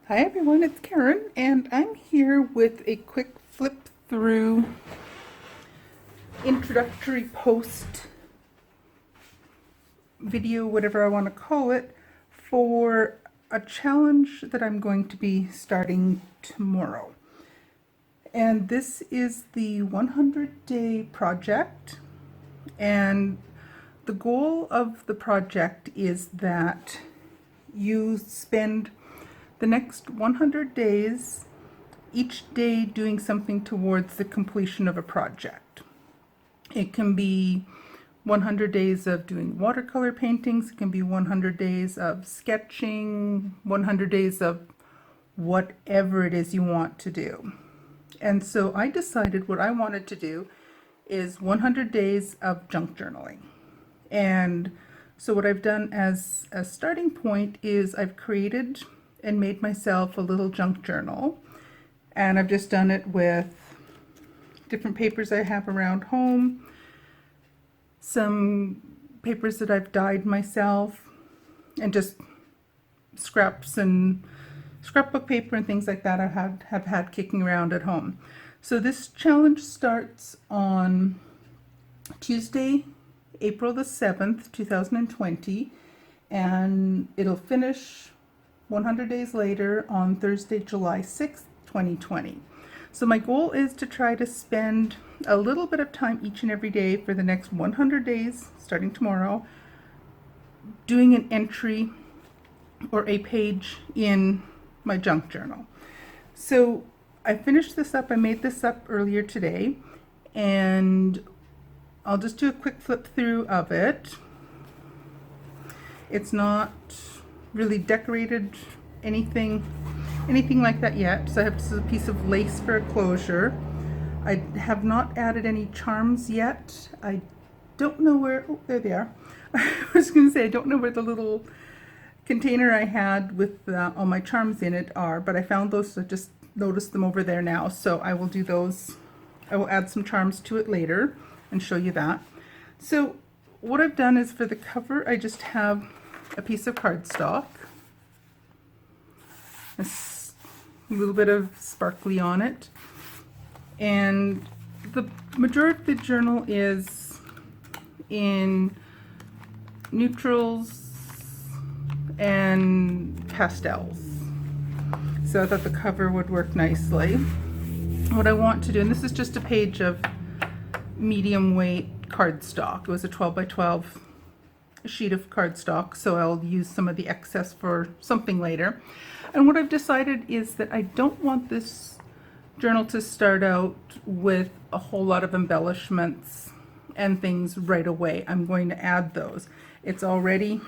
Hi everyone, it's Karen, and I'm here with a quick flip through introductory post video, whatever I want to call it, for a challenge that I'm going to be starting tomorrow. And this is the 100-day project, and the goal of the project is that you spend the next 100 days each day doing something towards the completion of a project. It can be 100 days of doing watercolor paintings, it can be 100 days of sketching, 100 days of whatever it is you want to do. And so I decided what I wanted to do is 100 days of junk journaling. And so what I've done as a starting point is I've created and made myself a little junk journal. And I've just done it with different papers I have around home, some papers that I've dyed myself, and just scraps and scrapbook paper and things like that I have had kicking around at home. So this challenge starts on Tuesday, April the 7th, 2020, and it'll finish 100 days later on Thursday, July 6th, 2020. So my goal is to try to spend a little bit of time each and every day for the next 100 days, starting tomorrow, doing an entry or a page in my junk journal. So I finished this up, I made this up earlier today, and I'll just do a quick flip through of it. It's not really decorated anything like that yet. So I have a piece of lace for a closure. I have not added any charms yet. I don't know where, oh, there they are. I was going to say, I don't know where the little container I had with all my charms in it are, but I found those, so I just noticed them over there now. So I will do those. I will add some charms to it later and show you that. So what I've done is for the cover, I just have a piece of cardstock, a little bit of sparkly on it, and the majority of the journal is in neutrals and pastels. So I thought the cover would work nicely. What I want to do, and this is just a page of medium weight cardstock. It was a 12 by 12 sheet of cardstock, so I'll use some of the excess for something later. And what I've decided is that I don't want this journal to start out with a whole lot of embellishments and things right away. I'm going to add those. It's already,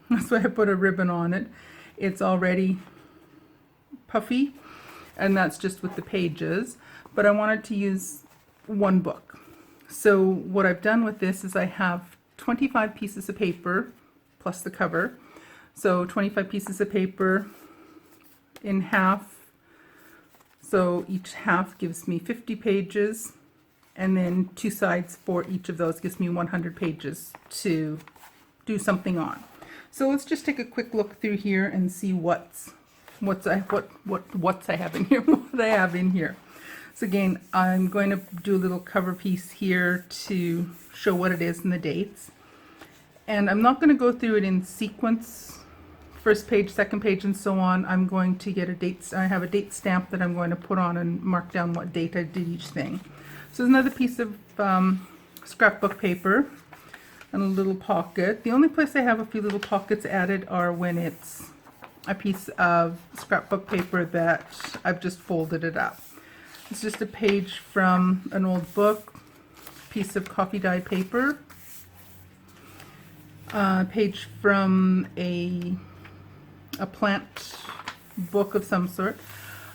that's why I put a ribbon on it. It's already puffy, and that's just with the pages, but I wanted to use one book. So what I've done with this is I have 25 pieces of paper plus the cover. So 25 pieces of paper in half. So each half gives me 50 pages, and then two sides for each of those gives me 100 pages to do something on. So let's just take a quick look through here and see what I have in here, what I have in here. So again, I'm going to do a little cover piece here to show what it is and the dates. And I'm not going to go through it in sequence, first page, second page, and so on. I'm going to get a date. I have a date stamp that I'm going to put on and mark down what date I did each thing. So there's another piece of scrapbook paper and a little pocket. The only place I have a few little pockets added are when it's a piece of scrapbook paper that I've just folded it up. It's just a page from an old book, piece of coffee dye paper, a page from a plant book of some sort.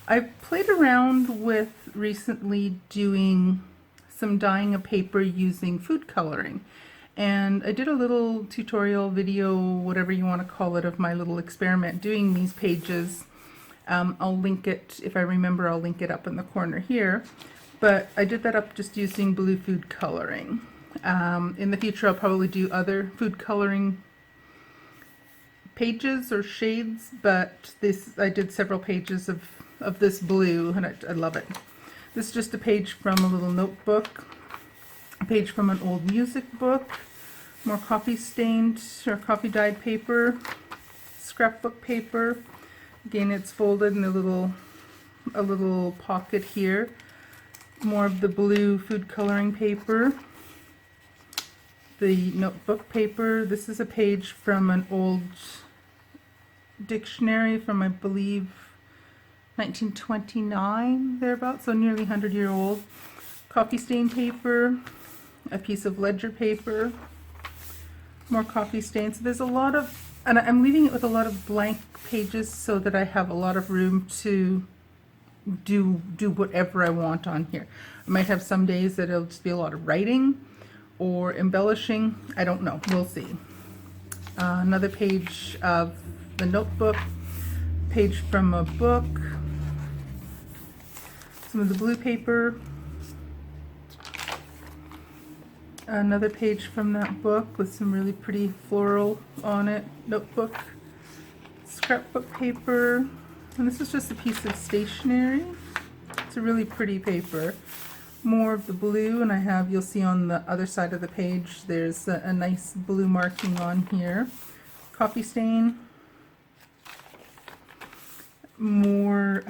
I've played around with recently doing some dyeing of paper using food coloring. And I did a little tutorial video, whatever you want to call it, of my little experiment doing these pages. I'll link it, if I remember, I'll link it up in the corner here. But I did that up just using blue food coloring. In the future, I'll probably do other food coloring pages or shades, but I did several pages of this blue, and I love it. This is just a page from a little notebook, a page from an old music book, more coffee stained or coffee dyed paper, scrapbook paper. Again, it's folded in a little pocket here. More of the blue food coloring paper. The notebook paper. This is a page from an old dictionary from, I believe, 1929, thereabouts, so nearly 100-year-old. Coffee stain paper, a piece of ledger paper, more coffee stains. So there's a lot of, and I'm leaving it with a lot of blank pages so that I have a lot of room to do whatever I want on here. I might have some days that it'll just be a lot of writing or embellishing. I don't know. We'll see. Another page of the notebook, page from a book, some of the blue paper, another page from that book with some really pretty floral on it, notebook, scrapbook paper, and this is just a piece of stationery. It's a really pretty paper. More of the blue, and I have, you'll see on the other side of the page, there's a nice blue marking on here. Coffee stain. More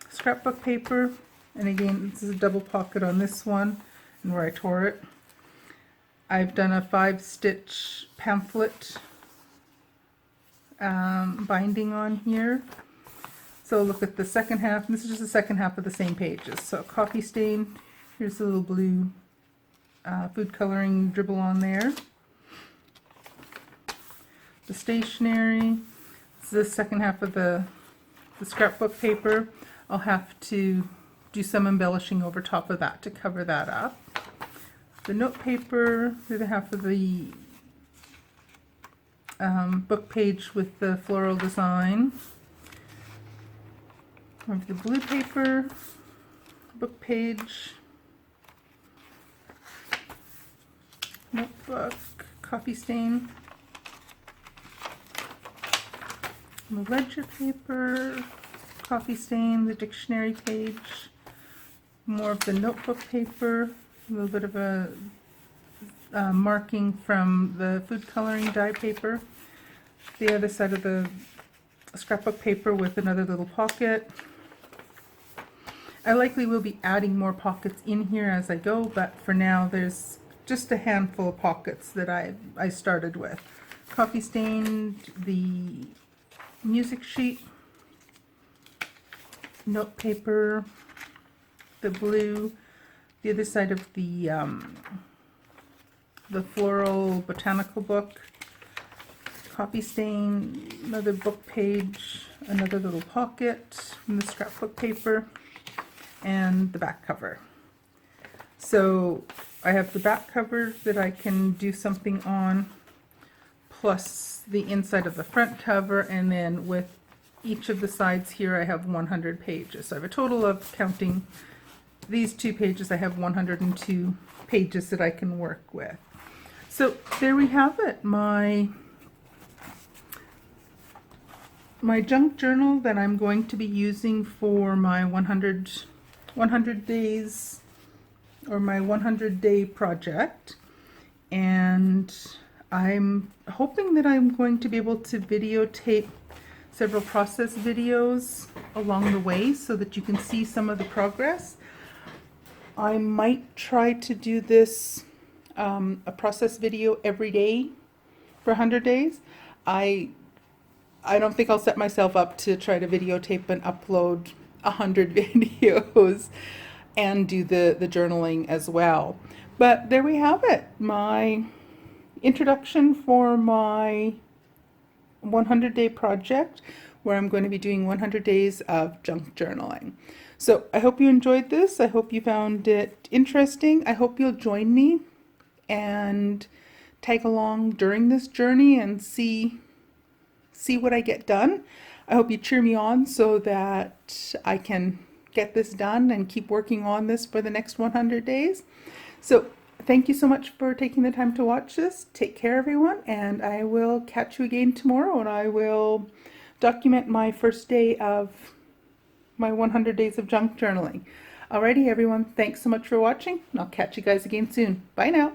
scrapbook paper, and again, this is a double pocket on this one, and where I tore it. I've done a 5-stitch pamphlet binding on here. So look at the second half, and this is just the second half of the same pages. So coffee stain, here's a little blue food coloring dribble on there. The stationery, this is the second half of the scrapbook paper. I'll have to do some embellishing over top of that to cover that up. The note paper, through the half of the book page with the floral design. Of the blue paper, book page, notebook, coffee stain, the ledger paper, coffee stain, the dictionary page, more of the notebook paper, a little bit of a marking from the food coloring dye paper, the other side of the scrapbook paper with another little pocket. I likely will be adding more pockets in here as I go, but for now there's just a handful of pockets that I started with. Coffee stained, the music sheet, note paper, the blue, the other side of the floral botanical book, coffee stain, another book page, another little pocket from the scrapbook paper, and the back cover. So I have the back cover that I can do something on, plus the inside of the front cover, and then with each of the sides here I have 100 pages. So I have a total of, counting these 2 pages, I have 102 pages that I can work with. So there we have it, my junk journal that I'm going to be using for my 100 days, or my 100-day project. And I'm hoping that I'm going to be able to videotape several process videos along the way so that you can see some of the progress. I might try to do this, a process video every day for 100 days. I don't think I'll set myself up to try to videotape and upload 100 videos and do the journaling as well. But there we have it, my introduction for my 100-day project, where I'm going to be doing 100 days of junk journaling. So I hope you enjoyed this. I hope you found it interesting. I hope you'll join me and tag along during this journey and see what I get done. I hope you cheer me on so that I can get this done and keep working on this for the next 100 days. So thank you so much for taking the time to watch this. Take care, everyone, and I will catch you again tomorrow, and I will document my first day of my 100 days of junk journaling. Alrighty, everyone, thanks so much for watching, and I'll catch you guys again soon. Bye now.